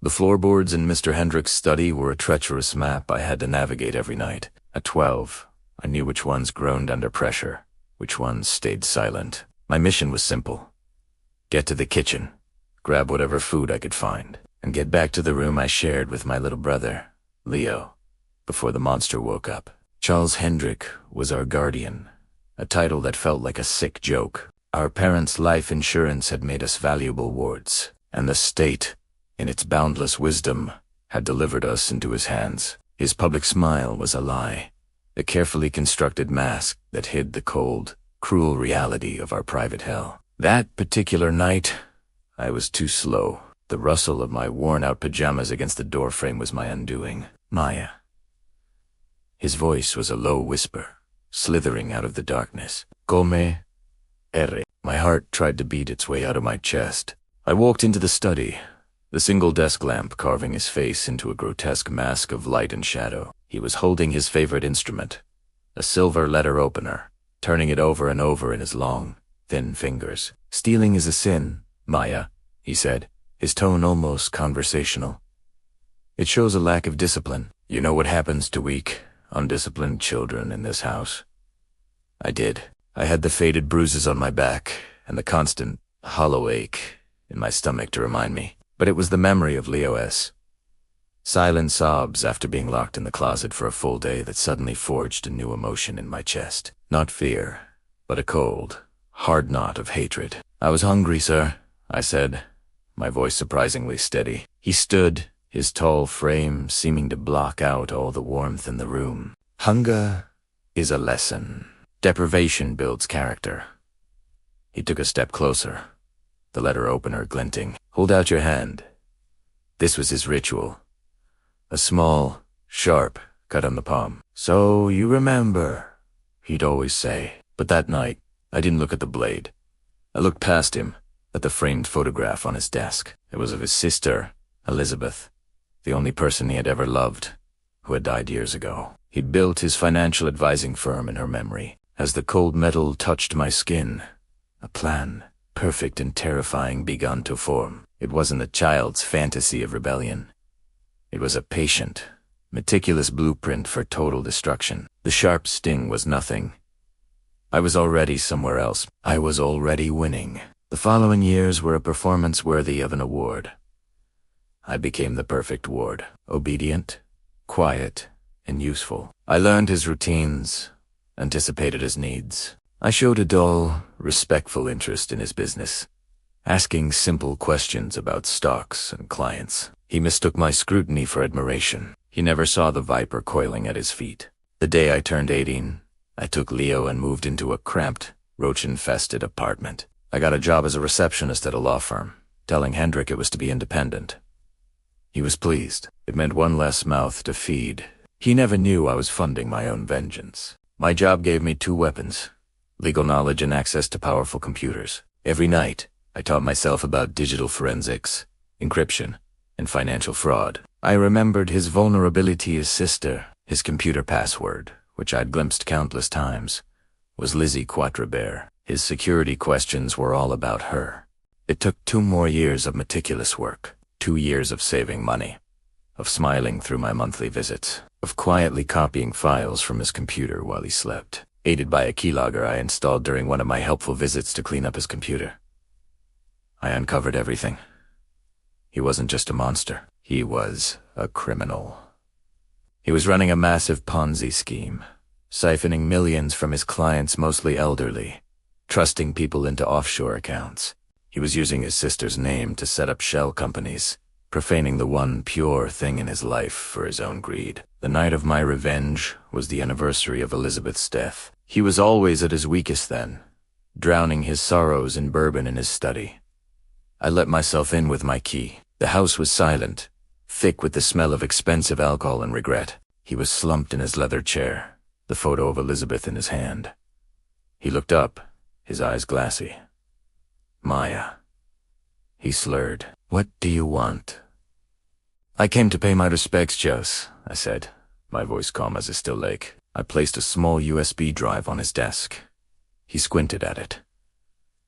The floorboards in Mr. Hendrick's study were a treacherous map I had to navigate every night. At 12, I knew which ones groaned under pressure, which ones stayed silent. My mission was simple. Get to the kitchen, grab whatever food I could find, and get back to the room I shared with my little brother, Leo, before the monster woke up. Charles Hendrick was our guardian, a title that felt like a sick joke. Our parents' life insurance had made us valuable wards, and the state, in its boundless wisdom, had delivered us into his hands. His public smile was a lie, a carefully constructed mask that hid the cold, cruel reality of our private hell. That particular night, I was too slow. The rustle of my worn-out pajamas against the doorframe was my undoing. Maya. His voice was a low whisper, slithering out of the darkness. Come ere. My heart tried to beat its way out of my chest. I walked into the study, the single desk lamp carving his face into a grotesque mask of light and shadow. He was holding his favorite instrument, a silver letter opener, turning it over and over in his long, thin fingers. Stealing is a sin, Maya, he said, his tone almost conversational. It shows a lack of discipline. You know what happens to weak, undisciplined children in this house? I did. I had the faded bruises on my back and the constant, hollow ache in my stomach to remind me. But it was the memory of Leo S. Silent sobs after being locked in the closet for a full day that suddenly forged a new emotion in my chest. Not fear, but a cold, hard knot of hatred. I was hungry, sir, I said, my voice surprisingly steady. He stood, his tall frame seeming to block out all the warmth in the room. Hunger is a lesson. Deprivation builds character. He took a step closer, the letter opener glinting. Hold out your hand. This was his ritual. A small, sharp cut on the palm. So you remember, he'd always say. But that night, I didn't look at the blade. I looked past him, at the framed photograph on his desk. It was of his sister, Elizabeth, the only person he had ever loved, who had died years ago. He'd built his financial advising firm in her memory. As the cold metal touched my skin, a plan, perfect and terrifying, begun to form. It wasn't a child's fantasy of rebellion. It was a patient, meticulous blueprint for total destruction. The sharp sting was nothing. I was already somewhere else. I was already winning. The following years were a performance worthy of an award. I became the perfect ward, obedient, quiet, and useful. I learned his routines, anticipated his needs. I showed a dull, respectful interest in his business, asking simple questions about stocks and clients. He mistook my scrutiny for admiration. He never saw the viper coiling at his feet. The day I turned 18, I took Leo and moved into a cramped, roach-infested apartment. I got a job as a receptionist at a law firm, telling Hendrick it was to be independent. He was pleased. It meant one less mouth to feed. He never knew I was funding my own vengeance. My job gave me 2 weapons: legal knowledge and access to powerful computers. Every night, I taught myself about digital forensics, encryption, and financial fraud. I remembered his vulnerability as sister. His computer password, which I'd glimpsed countless times, was Lizzie Quatrebear. His security questions were all about her. It took 2 more years of meticulous work, 2 years of saving money, of smiling through my monthly visits, of quietly copying files from his computer while he slept, aided by a keylogger I installed during one of my helpful visits to clean up his computer. I uncovered everything. He wasn't just a monster. He was a criminal. He was running a massive Ponzi scheme, siphoning millions from his clients, mostly elderly, trusting people into offshore accounts. He was using his sister's name to set up shell companies, profaning the one pure thing in his life for his own greed. The night of my revenge was the anniversary of Elizabeth's death. He was always at his weakest then, drowning his sorrows in bourbon in his study. I let myself in with my key. The house was silent, thick with the smell of expensive alcohol and regret. He was slumped in his leather chair, the photo of Elizabeth in his hand. He looked up, his eyes glassy. Maya. He slurred. What do you want? I came to pay my respects, Jose, I said, my voice calm as a still lake. I placed a small USB drive on his desk. He squinted at it.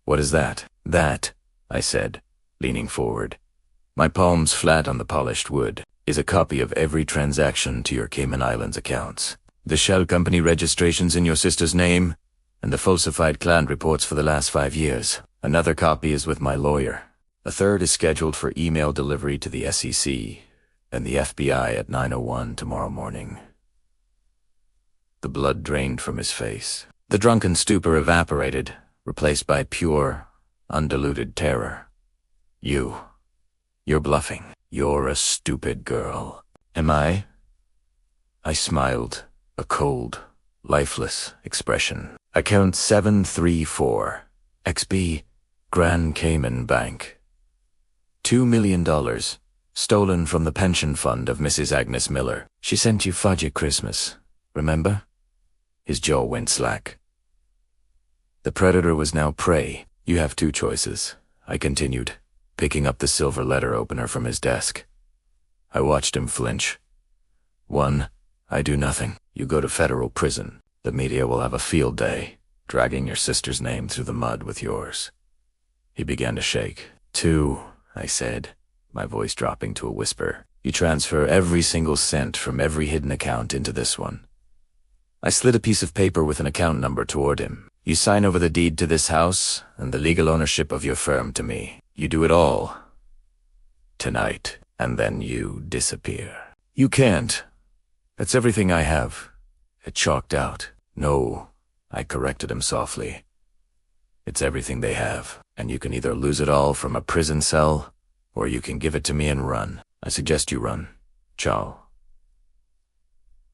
What is that? That, I said, leaning forward. My palms flat on the polished wood, is a copy of every transaction to your Cayman Islands accounts. The shell company registrations in your sister's name, and the falsified clan reports for the last 5 years. Another copy is with my lawyer. A third is scheduled for email delivery to the SEC and the FBI at 9:01 tomorrow morning. The blood drained from his face. The drunken stupor evaporated, replaced by pure, undiluted terror. You're bluffing. You're a stupid girl. Am I? I smiled, a cold, lifeless expression. Account 734, XB, Grand Cayman Bank. $2 million, stolen from the pension fund of Mrs. Agnes Miller. She sent you fudge at Christmas, remember? His jaw went slack. The predator was now prey. You have 2 choices, I continued, picking up the silver letter opener from his desk. I watched him flinch. 1, I do nothing. You go to federal prison. The media will have a field day, dragging your sister's name through the mud with yours. He began to shake. 2, I said, my voice dropping to a whisper. You transfer every single cent from every hidden account into this one. I slid a piece of paper with an account number toward him. You sign over the deed to this house and the legal ownership of your firm to me. You do it all tonight, and then you disappear. You can't. That's everything I have. It chalked out. No, I corrected him softly. It's everything they have, and you can either lose it all from a prison cell, or you can give it to me and run. I suggest you run. Ciao.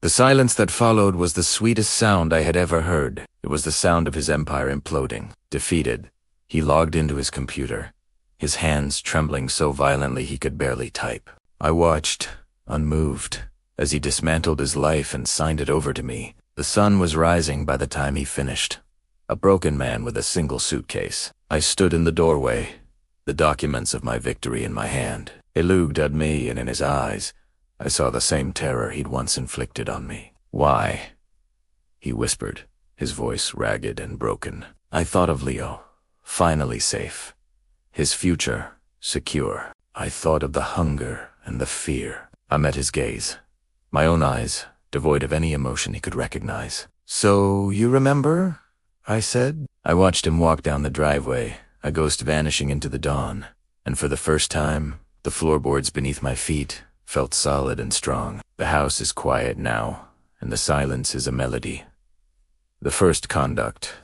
The silence that followed was the sweetest sound I had ever heard. It was the sound of his empire imploding. Defeated, he logged into his computer, his hands trembling so violently he could barely type. I watched, unmoved, as he dismantled his life and signed it over to me. The sun was rising by the time he finished. A broken man with a single suitcase. I stood in the doorway, the documents of my victory in my hand. He looked at me, and in his eyes, I saw the same terror he'd once inflicted on me. Why? He whispered, his voice ragged and broken. I thought of Leo, finally safe. His future, secure. I thought of the hunger and the fear. I met his gaze. My own eyes, devoid of any emotion he could recognize. So, you remember? I said. I watched him walk down the driveway, a ghost vanishing into the dawn, and for the first time, the floorboards beneath my feet felt solid and strong. The house is quiet now, and the silence is a melody. The first conduct,